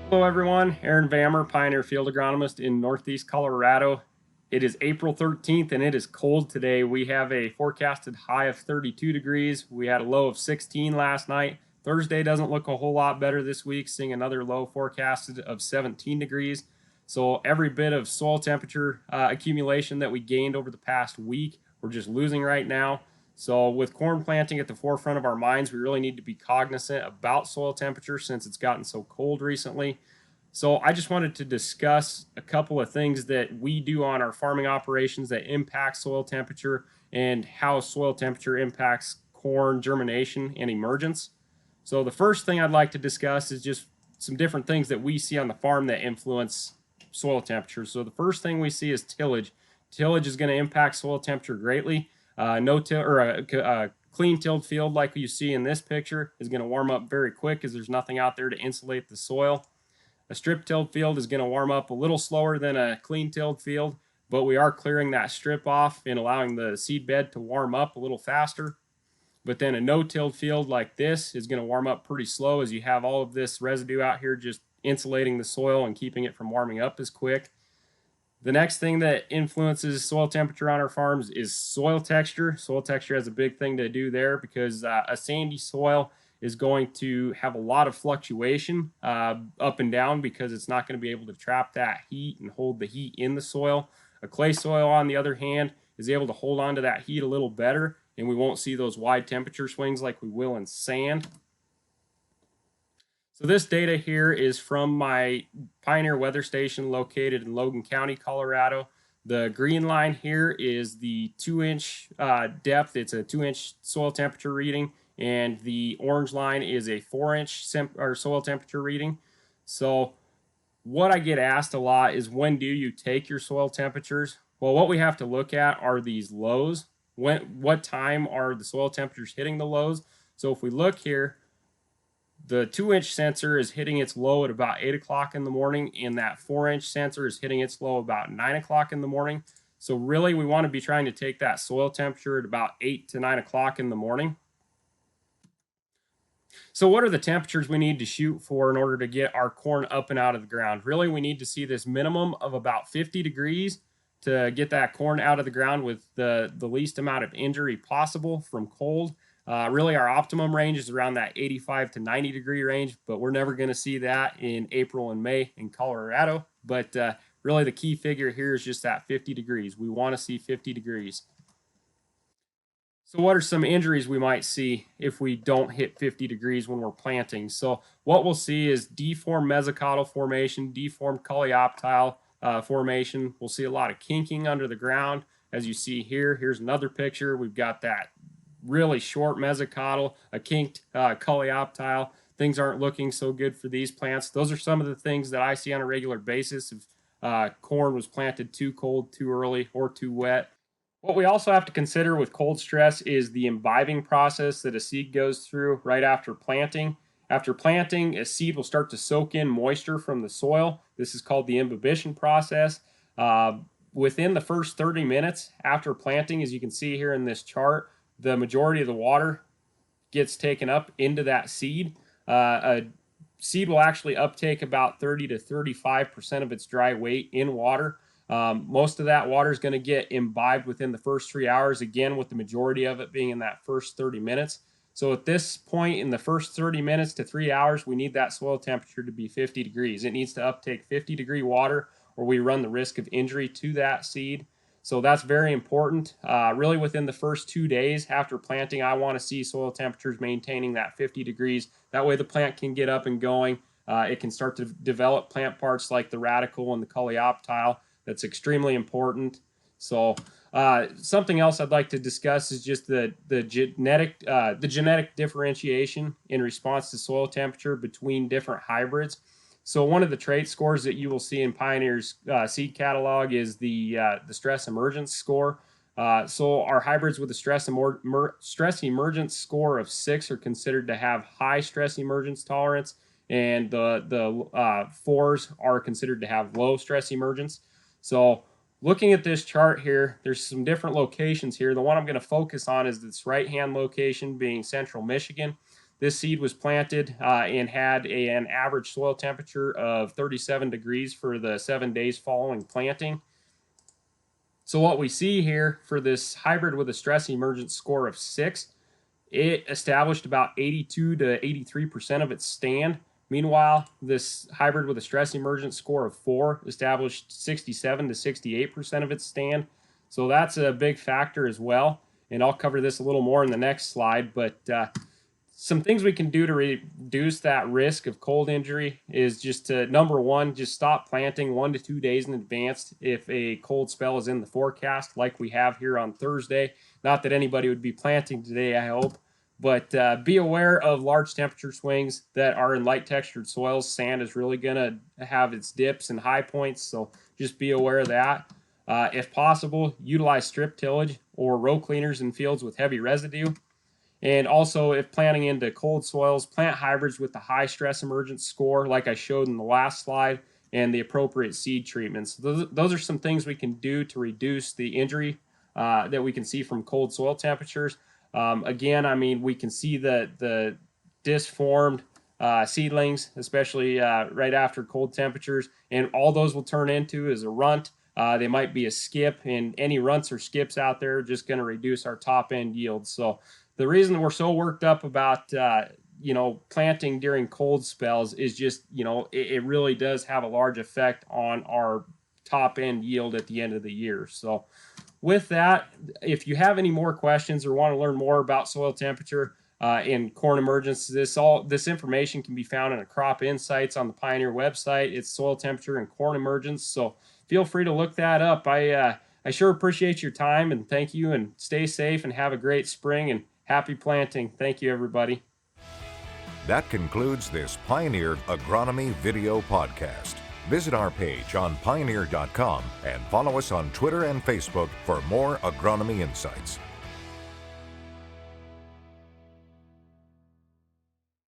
Hello everyone, Aaron Vammer, Pioneer Field Agronomist in Northeast Colorado. It is April 13th and it is cold today. We have a forecasted high of 32 degrees. We had a low of 16 last night. Thursday doesn't look a whole lot better this week, seeing another low forecasted of 17 degrees. So every bit of soil temperature accumulation that we gained over the past week, we're just losing right now. So with corn planting at the forefront of our minds, we really need to be cognizant about soil temperature since it's gotten so cold recently. So I just wanted to discuss a couple of things that we do on our farming operations that impact soil temperature and how soil temperature impacts corn germination and emergence. So the first thing I'd like to discuss is just some different things that we see on the farm that influence soil temperature. So the first thing we see is tillage. Tillage is going to impact soil temperature greatly. No till or a clean tilled field like you see in this picture is going to warm up very quick as there's nothing out there to insulate the soil. A strip tilled field is going to warm up a little slower than a clean tilled field, but we are clearing that strip off and allowing the seed bed to warm up a little faster. But then a no tilled field like this is going to warm up pretty slow as you have all of this residue out here just insulating the soil and keeping it from warming up as quick. The next thing that influences soil temperature on our farms is soil texture. Soil texture has a big thing to do there because a sandy soil is going to have a lot of fluctuation up and down because it's not going to be able to trap that heat and hold the heat in the soil. A clay soil, on the other hand, is able to hold on to that heat a little better, and we won't see those wide temperature swings like we will in sand. So this data here is from my Pioneer weather station located in Logan County, Colorado. The green line here is the 2-inch depth. It's a 2-inch soil temperature reading, and the orange line is a 4-inch soil temperature reading. So what I get asked a lot is, when do you take your soil temperatures? Well, what we have to look at are these lows. What time are the soil temperatures hitting the lows? So if we look here, the 2-inch sensor is hitting its low at about 8 o'clock in the morning, and that 4-inch sensor is hitting its low about 9 o'clock in the morning. So really, we want to be trying to take that soil temperature at about 8 to 9 o'clock in the morning. So what are the temperatures we need to shoot for in order to get our corn up and out of the ground? Really, we need to see this minimum of about 50 degrees to get that corn out of the ground with the least amount of injury possible from cold. Really, our optimum range is around that 85 to 90 degree range, but we're never going to see that in April and May in Colorado. But really, the key figure here is just that 50 degrees. We want to see 50 degrees. So what are some injuries we might see if we don't hit 50 degrees when we're planting? So what we'll see is deformed mesocotyl formation, deformed coleoptile formation. We'll see a lot of kinking under the ground. As you see here, here's another picture. We've got that really short mesocotyl, a kinked coleoptile. Things aren't looking so good for these plants. Those are some of the things that I see on a regular basis if corn was planted too cold, too early, or too wet. What we also have to consider with cold stress is the imbibing process that a seed goes through right after planting. After planting, a seed will start to soak in moisture from the soil. This is called the imbibition process. Within the first 30 minutes after planting, as you can see here in this chart, the majority of the water gets taken up into that seed. A seed will actually uptake about 30 to 35% of its dry weight in water. Most of that water is going to get imbibed within the first 3 hours, again, with the majority of it being in that first 30 minutes. So at this point in the first 30 minutes to 3 hours, we need that soil temperature to be 50 degrees. It needs to uptake 50 degree water, or we run the risk of injury to that seed. So that's very important. Really, within the first 2 days after planting, I want to see soil temperatures maintaining that 50 degrees. That way the plant can get up and going. It can start to develop plant parts like the radicle and the coleoptile. That's extremely important. So something else I'd like to discuss is just the genetic differentiation in response to soil temperature between different hybrids. So one of the trait scores that you will see in Pioneer's seed catalog is the stress emergence score. So our hybrids with a stress emergence score of 6 are considered to have high stress emergence tolerance, and the 4s are considered to have low stress emergence. So looking at this chart here, there's some different locations here. The one I'm going to focus on is this right-hand location being central Michigan. This seed was planted and had an average soil temperature of 37 degrees for the 7 days following planting. So what we see here for this hybrid with a stress emergence score of 6, it established about 82 to 83% of its stand. Meanwhile, this hybrid with a stress emergence score of 4 established 67 to 68% of its stand. So that's a big factor as well. And I'll cover this a little more in the next slide, but some things we can do to reduce that risk of cold injury is just to, number one, just stop planting 1 to 2 days in advance if a cold spell is in the forecast, like we have here on Thursday. Not that anybody would be planting today, I hope, but be aware of large temperature swings that are in light textured soils. Sand is really going to have its dips and high points, so just be aware of that. If possible, utilize strip tillage or row cleaners in fields with heavy residue. And also, if planting into cold soils, plant hybrids with the high stress emergence score, like I showed in the last slide, and the appropriate seed treatments. Those are some things we can do to reduce the injury that we can see from cold soil temperatures. Again, I mean, we can see the disformed seedlings, especially right after cold temperatures, and all those will turn into is a runt. They might be a skip, and any runts or skips out there are just going to reduce our top end yields. So the reason we're so worked up about planting during cold spells is just it really does have a large effect on our top end yield at the end of the year. So with that, if you have any more questions or want to learn more about soil temperature in corn emergence, this information can be found in a Crop Insights on the Pioneer website. It's soil temperature and corn emergence, so feel free to look that up. I sure appreciate your time, and thank you, and stay safe and have a great spring and happy planting. Thank you, everybody. That concludes this Pioneer Agronomy video podcast. Visit our page on pioneer.com and follow us on Twitter and Facebook for more agronomy insights.